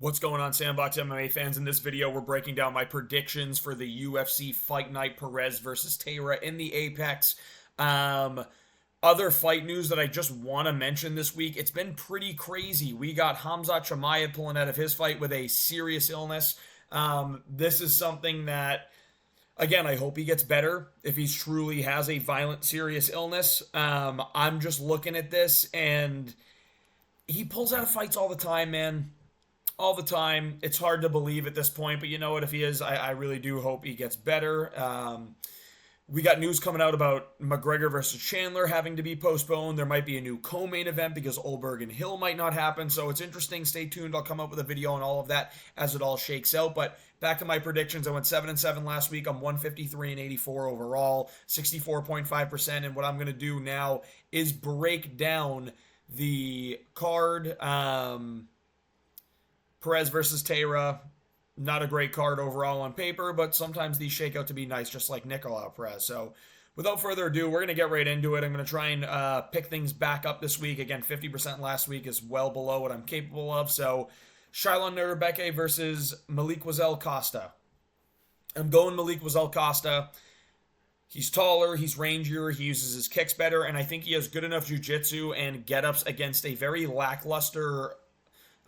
What's going on, Sandbox MMA fans? In this video, we're breaking down my predictions for the UFC Fight Night Perez versus Taira in the Apex. Other fight news that I just want to mention this week, it's been pretty crazy. We got Khamzat Chimaev pulling out of his fight with a serious illness. This is something that, again, I hope he gets better if he truly has a violent, serious illness. I'm just looking at this, and he pulls out of fights all the time, man. All the time. It's hard to believe at this point, but you know what? If he is, I really do hope he gets better. We got news coming out about McGregor versus Chandler having to be postponed. There might be a new co-main event because Olberg and Hill might not happen. So it's interesting. Stay tuned. I'll come up with a video on all of that as it all shakes out. But back to my predictions. I went 7-7 last week. I'm 153-84 overall, 64.5%. And what I'm going to do now is break down the card. Perez versus Taira, not a great card overall on paper, but sometimes these shake out to be nice, just like Nicolau Perez. So without further ado, we're going to get right into it. I'm going to try and pick things back up this week. Again, 50% last week is well below what I'm capable of. So Shailon Nurbeke versus Malik Wazel Costa. I'm going Malik Wazel Costa. He's taller, he's rangier, he uses his kicks better, and I think he has good enough jiu-jitsu and get-ups against a very lackluster,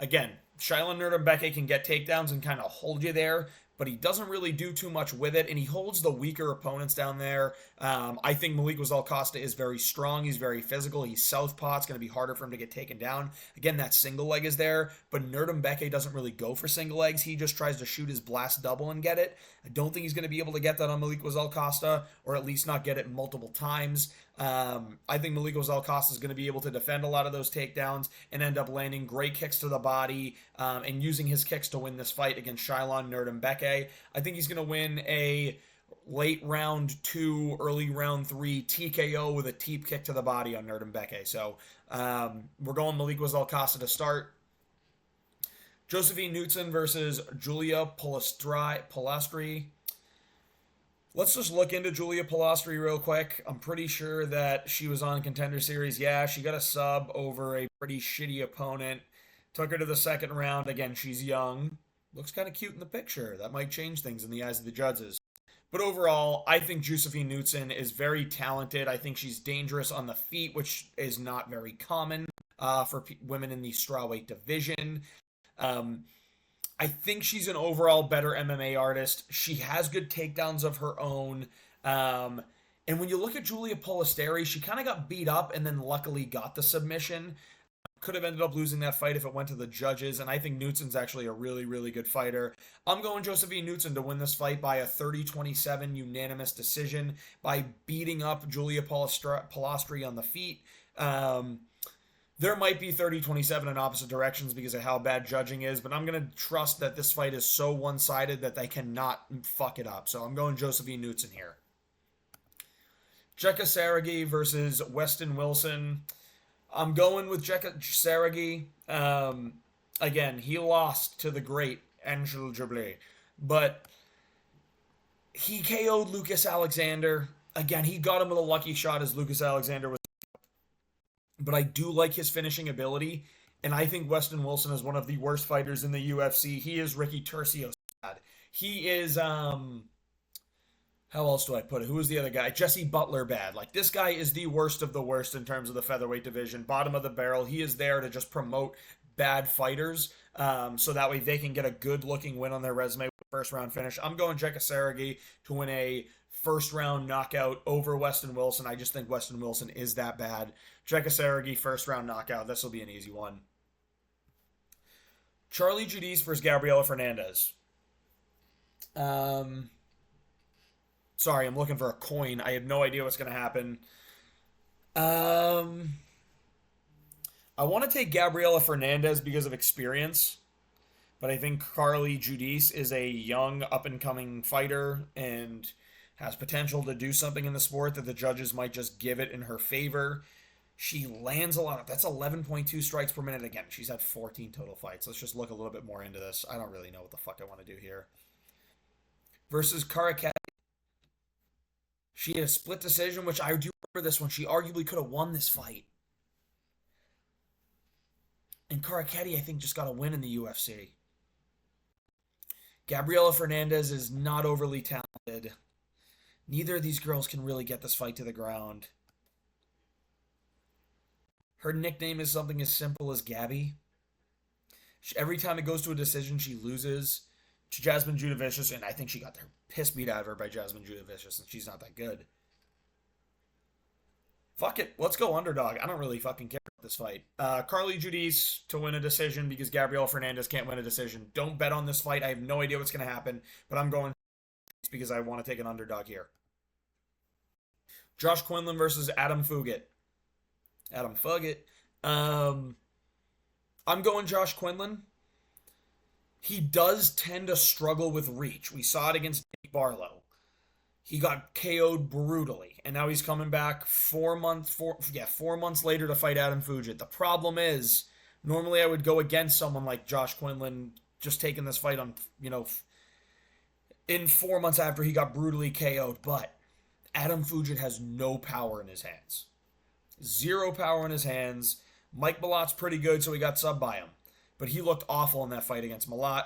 again, Shailon Nurbeke can get takedowns and kind of hold you there, but he doesn't really do too much with it, and he holds the weaker opponents down there. I think Malik Wazel Costa is very strong. He's very physical. He's southpaw. It's going to be harder for him to get taken down. Again, that single leg is there, but Nurbeke doesn't really go for single legs. He just tries to shoot his blast double and get it. I don't think he's going to be able to get that on Malik Wazel Costa, or at least not get it multiple times. I think Malik Wazel Costa is going to be able to defend a lot of those takedowns and end up landing great kicks to the body and using his kicks to win this fight against Shailon Nurbeke. I think he's going to win a late round 2, early round 3 TKO with a teep kick to the body on Nurbeke. So we're going Malik Wazel Costa to start. Josephine Knudsen versus Julia Polastri. Let's just look into Julia Polastri real quick. I'm pretty sure that she was on Contender Series. Yeah, she got a sub over a pretty shitty opponent. Took her to the second round. Again, she's young. Looks kind of cute in the picture. That might change things in the eyes of the judges. But overall, I think Josephine Knudsen is very talented. I think she's dangerous on the feet, which is not very common for women in the strawweight division. I think she's an overall better MMA artist. She has good takedowns of her own. And when you look at Julia Polastri, she kind of got beat up and then luckily got the submission. Could have ended up losing that fight if it went to the judges, and I think Knudsen's actually a really, really good fighter. I'm going Josephine Knudsen to win this fight by a 30-27 unanimous decision by beating up Julia Polastri on the feet. There might be 30-27 in opposite directions because of how bad judging is, but I'm going to trust that this fight is so one-sided that they cannot fuck it up. So I'm going Josephine Knudsen here. Jekka Saragi versus Weston Wilson. I'm going with Jekka Saragi. Again, he lost to the great Angel Jablet, but he KO'd Lucas Alexander. Again, he got him with a lucky shot as Lucas Alexander was. But I do like his finishing ability, and I think Weston Wilson is one of the worst fighters in the UFC. He is Ricky Turcios bad. He is, how else do I put it? Who is the other guy? Jesse Butler bad. Like, this guy is the worst of the worst in terms of the featherweight division. Bottom of the barrel. He is there to just promote bad fighters, so that way they can get a good-looking win on their resume with a first-round finish. I'm going Jekka Saragi to win a first-round knockout over Weston Wilson. I just think Weston Wilson is that bad. Jekka Saragi, first-round knockout. This will be an easy one. Charlie Giudice versus Gabriela Fernandez. Sorry, I'm looking for a coin. I have no idea what's going to happen. I want to take Gabriela Fernandez because of experience, but I think Carly Giudice is a young, up-and-coming fighter and has potential to do something in the sport that the judges might just give it in her favor. She lands a lot. That's 11.2 strikes per minute. Again, she's had 14 total fights. Let's just look a little bit more into this. I don't really know what the fuck I want to do here. Versus Karaketi. She had a split decision, which I do remember this one. She arguably could have won this fight. And Karaketi, I think, just got a win in the UFC. Gabriela Fernandez is not overly talented. Neither of these girls can really get this fight to the ground. Her nickname is something as simple as Gabby. Every time it goes to a decision, she loses to Jasmine Judavicius, and I think she got her piss beat out of her by Jasmine Judavicius, and she's not that good. Fuck it, let's go underdog. I don't really fucking care about this fight. Carly Judice to win a decision because Gabriela Fernandez can't win a decision. Don't bet on this fight. I have no idea what's going to happen, but I'm going because I want to take an underdog here. Josh Quinlan versus Adam Fugit. Adam Fugit. I'm going Josh Quinlan. He does tend to struggle with reach. We saw it against Nick Barlow. He got KO'd brutally, and now he's coming back 4 months later to fight Adam Fugit. The problem is, normally I would go against someone like Josh Quinlan just taking this fight on, in 4 months after he got brutally KO'd, but Adam Fugit has no power in his hands. Zero power in his hands. Mike Malot's pretty good, so he got subbed by him. But he looked awful in that fight against Malott.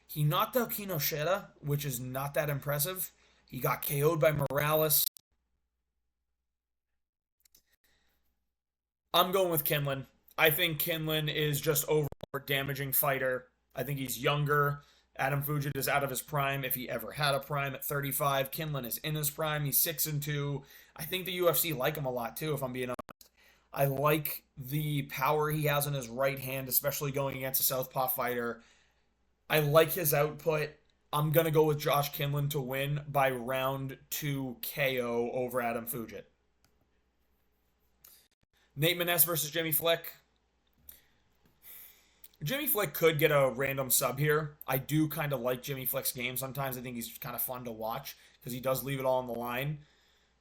He knocked out Kinoshita, which is not that impressive. He got KO'd by Morales. I'm going with Kinlan. I think Kinlan is just overall a damaging fighter. I think he's younger. Adam Fugit is out of his prime, if he ever had a prime at 35. Kinlan is in his prime. He's 6-2. I think the UFC like him a lot, too, if I'm being honest. I like the power he has in his right hand, especially going against a southpaw fighter. I like his output. I'm going to go with Josh Kinlan to win by round 2 KO over Adam Fugit. Nate Maness versus Jimmy Flick. Jimmy Flick could get a random sub here. I do kind of like Jimmy Flick's game sometimes. I think he's kind of fun to watch because he does leave it all on the line.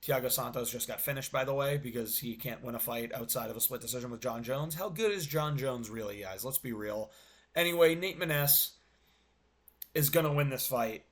Thiago Santos just got finished, by the way, because he can't win a fight outside of a split decision with John Jones. How good is John Jones really, guys? Let's be real. Anyway, Nate Maness is going to win this fight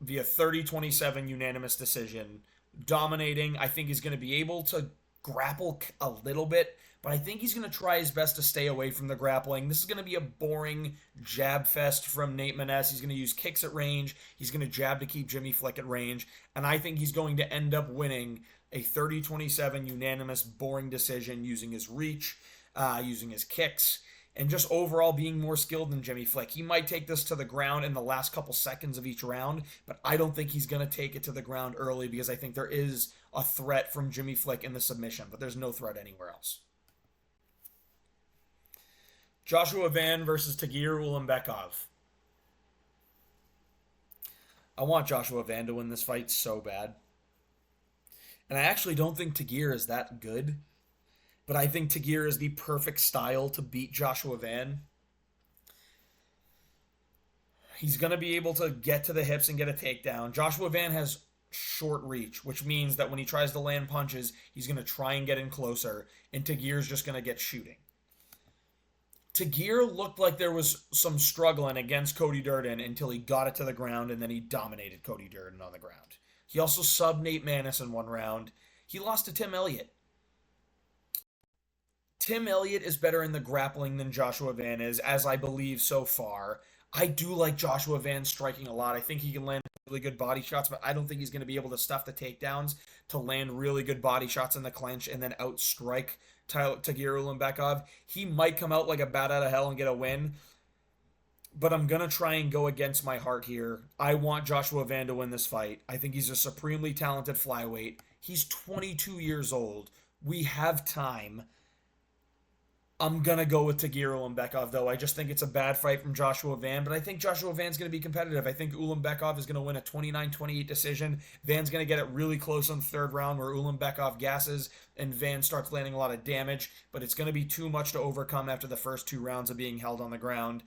via 30-27 unanimous decision. Dominating. I think he's going to be able to grapple a little bit, but I think he's going to try his best to stay away from the grappling. This is going to be a boring jab fest from Nate Maness. He's going to use kicks at range. He's going to jab to keep Jimmy Flick at range, and I think he's going to end up winning a 30-27 unanimous boring decision using his reach, using his kicks, and just overall being more skilled than Jimmy Flick. He might take this to the ground in the last couple seconds of each round, but I don't think he's going to take it to the ground early because I think there is a threat from Jimmy Flick in the submission, but there's no threat anywhere else. Joshua Van versus Tagir Ulanbekov. I want Joshua Van to win this fight so bad. And I actually don't think Tagir is that good. But I think Tagir is the perfect style to beat Joshua Van. He's going to be able to get to the hips and get a takedown. Joshua Van has short reach, which means that when he tries to land punches, he's going to try and get in closer. And Tagir's just going to get shooting. Tagir looked like there was some struggling against Cody Durden until he got it to the ground, and then he dominated Cody Durden on the ground. He also subbed Nate Maness in one round. He lost to Tim Elliott. Tim Elliott is better in the grappling than Joshua Van is, as I believe so far. I do like Joshua Van striking a lot. I think he can land really good body shots, but I don't think he's going to be able to stuff the takedowns to land really good body shots in the clinch and then outstrike Tagir Ulanbekov. He might come out like a bat out of hell and get a win, but I'm going to try and go against my heart here. I want Joshua Van to win this fight. I think he's a supremely talented flyweight. He's 22 years old. We have time. I'm going to go with Tagir Ulanbekov, though. I just think it's a bad fight from Joshua Van, but I think Joshua Van's going to be competitive. I think Ulanbekov is going to win a 29-28 decision. Van's going to get it really close in the third round where Ulanbekov gasses and Van starts landing a lot of damage, but it's going to be too much to overcome after the first 2 rounds of being held on the ground.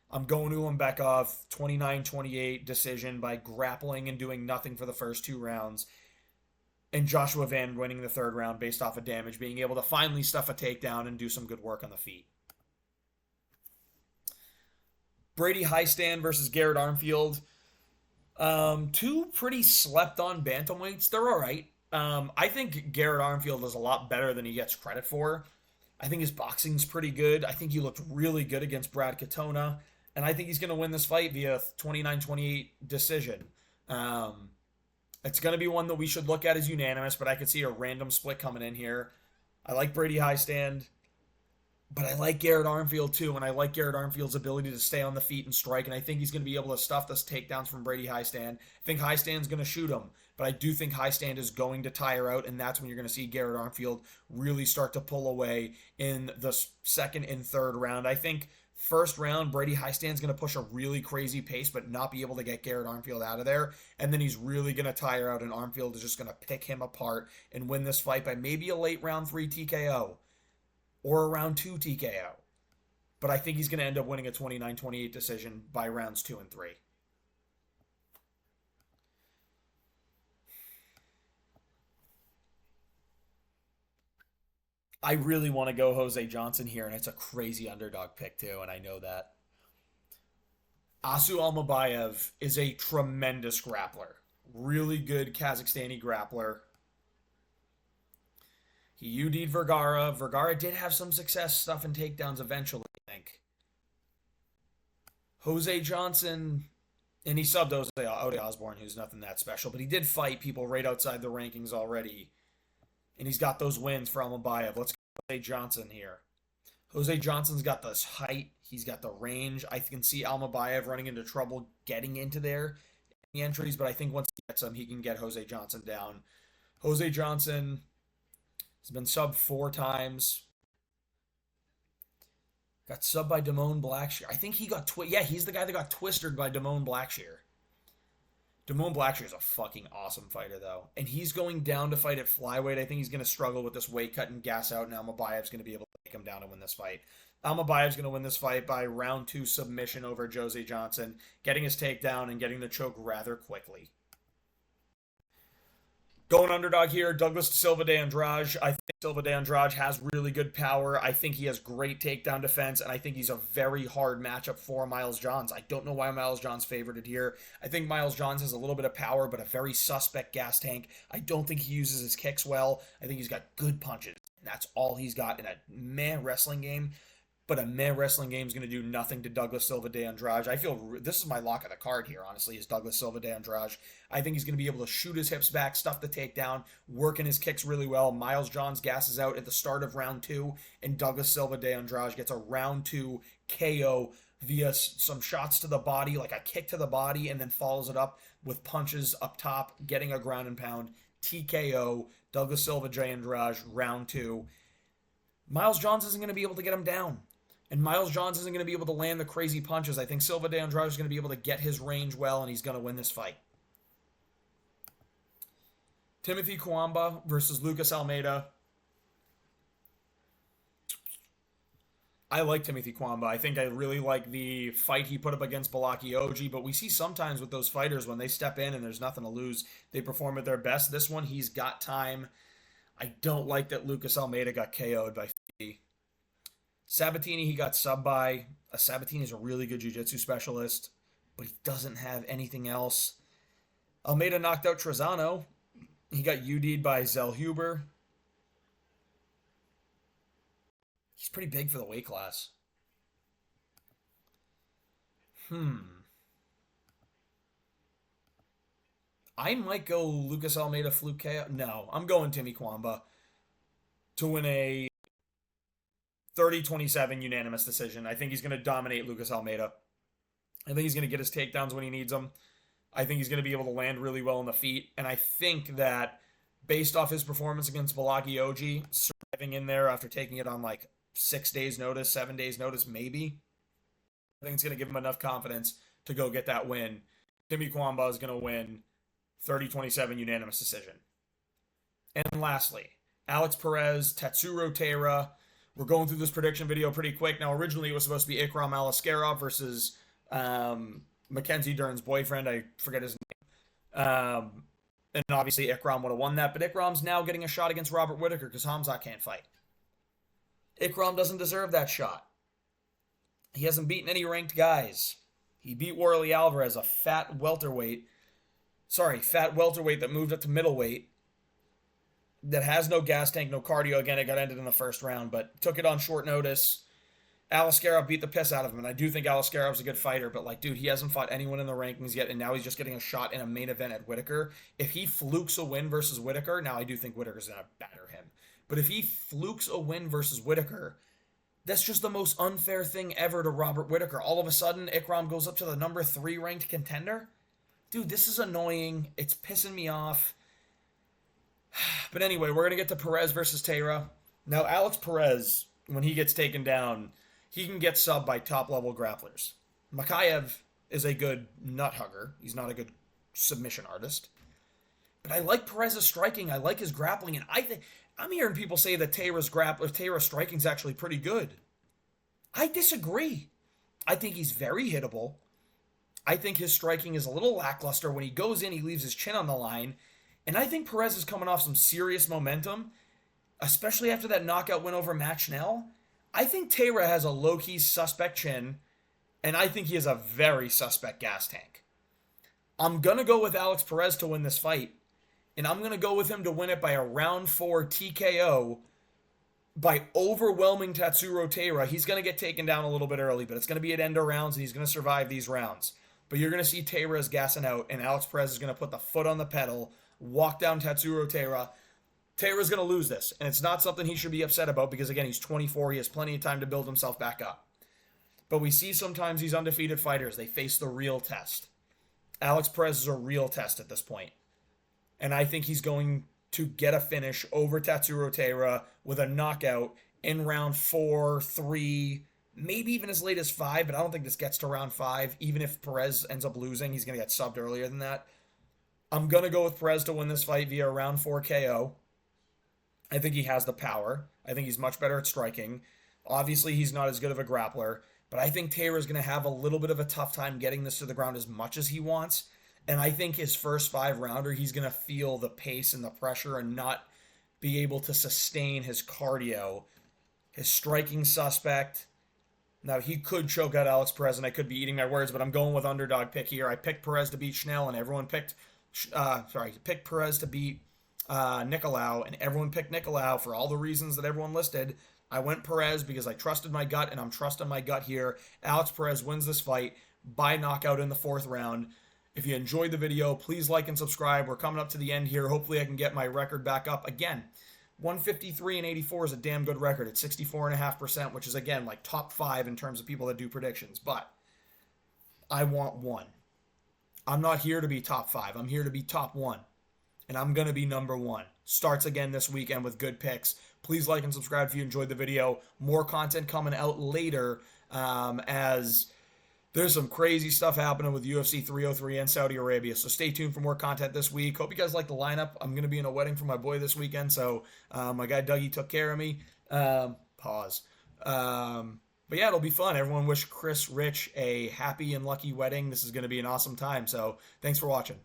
I'm going Ulanbekov, 29-28 decision by grappling and doing nothing for the first 2 rounds. And Joshua Van winning the third round based off of damage, being able to finally stuff a takedown and do some good work on the feet. Brady Highstand versus Garrett Armfield. 2 pretty slept-on bantamweights. They're all right. I think Garrett Armfield is a lot better than he gets credit for. I think his boxing's pretty good. I think he looked really good against Brad Katona. And I think he's going to win this fight via 29-28 decision. It's going to be one that we should look at as unanimous, but I could see a random split coming in here. I like Brady Highstand, but I like Garrett Armfield too, and I like Garrett Armfield's ability to stay on the feet and strike, and I think he's going to be able to stuff those takedowns from Brady Highstand. I think Highstand's going to shoot him, but I do think Highstand is going to tire out, and that's when you're going to see Garrett Armfield really start to pull away in the second and third round. I think first round, Brady Highstand's going to push a really crazy pace, but not be able to get Garrett Armfield out of there. And then he's really going to tire out, and Armfield is just going to pick him apart and win this fight by maybe a late round 3 TKO or a round 2 TKO. But I think he's going to end up winning a 29-28 decision by rounds 2 and 3. I really want to go Jose Johnson here, and it's a crazy underdog pick too, and I know that. Asu Almabayev is a tremendous grappler. Really good Kazakhstani grappler. He UD'd Vergara. Vergara did have some success stuffing takedowns eventually, I think. Jose Johnson, and he subbed Ode Osborne, who's nothing that special, but he did fight people right outside the rankings already. And he's got those wins for Almabayev. Let's go Jose Johnson here. Jose Johnson's got this height. He's got the range. I can see Almabayev running into trouble getting into there in the entries, but I think once he gets him, he can get Jose Johnson down. Jose Johnson has been subbed 4 times. Got subbed by Damone Blackshear. I think he got he's the guy that got twisted by Damone Blackshear. Damone Blackshear is a fucking awesome fighter, though. And he's going down to fight at flyweight. I think he's going to struggle with this weight cut and gas out, and Almabayev's going to be able to take him down and win this fight. Almabayev's going to win this fight by round 2 submission over Jose Johnson, getting his takedown and getting the choke rather quickly. Going underdog here, Douglas Silva de Andrade. I think Silva de Andrade has really good power. I think he has great takedown defense, and I think he's a very hard matchup for Miles Johns. I don't know why Miles Johns favorited here. I think Miles Johns has a little bit of power, but a very suspect gas tank. I don't think he uses his kicks well. I think he's got good punches. And that's all he's got in a meh wrestling game. But a meh wrestling game is going to do nothing to Douglas Silva de Andrade. I feel this is my lock of the card here, honestly, is Douglas Silva de Andrade. I think he's going to be able to shoot his hips back, stuff the takedown, working his kicks really well. Miles Johns gasses out at the start of round 2, and Douglas Silva de Andrade gets a round 2 KO via some shots to the body, like a kick to the body, and then follows it up with punches up top, getting a ground and pound. TKO, Douglas Silva de Andrade, round 2. Miles Johns isn't going to be able to get him down. And Miles Johns isn't going to be able to land the crazy punches. I think Silva de Andrade is going to be able to get his range well, and he's going to win this fight. Timothy Kwamba versus Lucas Almeida. I like Timothy Kwamba. I think I really like the fight he put up against Balaki Oji, but we see sometimes with those fighters when they step in and there's nothing to lose, they perform at their best. This one, he's got time. I don't like that Lucas Almeida got KO'd by Fee. Sabatini, he got subbed by. Sabatini is a really good jiu-jitsu specialist, but he doesn't have anything else. Almeida knocked out Trezano. He got UD'd by Zellhuber. He's pretty big for the weight class. I might go Lucas Almeida fluke KO. No, I'm going Timmy Kwamba to win a 30-27 unanimous decision. I think he's going to dominate Lucas Almeida. I think he's going to get his takedowns when he needs them. I think he's going to be able to land really well on the feet. And I think that based off his performance against Balaki Oji, surviving in there after taking it on like 6 days notice, 7 days notice, maybe, I think it's going to give him enough confidence to go get that win. Timmy Kwamba is going to win 30-27 unanimous decision. And lastly, Alex Perez, Tatsuro Taira. We're going through this prediction video pretty quick. Now, originally it was supposed to be Ikram Alaskarov versus Mackenzie Dern's boyfriend. I forget his name. And obviously Ikram would have won that, but Ikram's now getting a shot against Robert Whittaker because Hamzat can't fight. Ikram doesn't deserve that shot. He hasn't beaten any ranked guys. He beat Warley Alvarez, a fat welterweight that moved up to middleweight, that has no gas tank, no cardio. Again, it got ended in the first round, but took it on short notice. Alaskarov beat the piss out of him, and I do think Alaskarov's a good fighter, but like, dude, he hasn't fought anyone in the rankings yet, and now he's just getting a shot in a main event at Whitaker. If he flukes a win versus Whitaker, now I do think Whitaker's gonna batter him. But if he flukes a win versus Whitaker, that's just the most unfair thing ever to Robert Whitaker. All of a sudden, Ikram goes up to the number 3 ranked contender. Dude, this is annoying. It's pissing me off. But anyway, we're going to get to Perez versus Taira. Now, Alex Perez, when he gets taken down, he can get subbed by top-level grapplers. Makayev is a good nut hugger. He's not a good submission artist. But I like Perez's striking. I like his grappling. And I'm hearing people say that Taira's striking is actually pretty good. I disagree. I think he's very hittable. I think his striking is a little lackluster. When he goes in, he leaves his chin on the line. And I think Perez is coming off some serious momentum, especially after that knockout win over Matt Schnell. I think Taira has a low-key suspect chin, and I think he has a very suspect gas tank. I'm going to go with Alex Perez to win this fight, and I'm going to go with him to win it by a round 4 TKO by overwhelming Tatsuro Taira. He's going to get taken down a little bit early, but it's going to be at end of rounds, and he's going to survive these rounds. But you're going to see Taira's gassing out, and Alex Perez is going to put the foot on the pedal, walk down Tatsuro Taira. Taira's going to lose this, and it's not something he should be upset about because, again, he's 24. He has plenty of time to build himself back up. But we see sometimes these undefeated fighters, they face the real test. Alex Perez is a real test at this point. And I think he's going to get a finish over Tatsuro Taira with a knockout in round 4, 3, maybe even as late as 5, but I don't think this gets to round 5. Even if Perez ends up losing, he's going to get subbed earlier than that. I'm going to go with Perez to win this fight via round 4 KO. I think he has the power. I think he's much better at striking. Obviously, he's not as good of a grappler, but I think Taira is going to have a little bit of a tough time getting this to the ground as much as he wants. And I think his first 5-rounder, he's going to feel the pace and the pressure and not be able to sustain his cardio. His striking suspect. Now, he could choke out Alex Perez, and I could be eating my words, but I'm going with underdog pick here. I picked Perez to beat Schnell, and everyone picked Perez to beat Nicolau, and everyone picked Nicolau for all the reasons that everyone listed. I went Perez because I trusted my gut, and I'm trusting my gut here. Alex Perez wins this fight by knockout in the 4th round. If you enjoyed the video, please like and subscribe. We're coming up to the end here. Hopefully I can get my record back up. Again, 153-84 is a damn good record at 64.5%, which is, again, like top 5 in terms of people that do predictions. But I want 1. I'm not here to be top 5. I'm here to be top 1. And I'm going to be number 1. Starts again this weekend with good picks. Please like and subscribe if you enjoyed the video. More content coming out later as there's some crazy stuff happening with UFC 303 and Saudi Arabia. So stay tuned for more content this week. Hope you guys like the lineup. I'm going to be in a wedding for my boy this weekend. So my guy Dougie took care of me. Pause. But yeah, it'll be fun. Everyone wish Chris Rich a happy and lucky wedding. This is going to be an awesome time. So thanks for watching.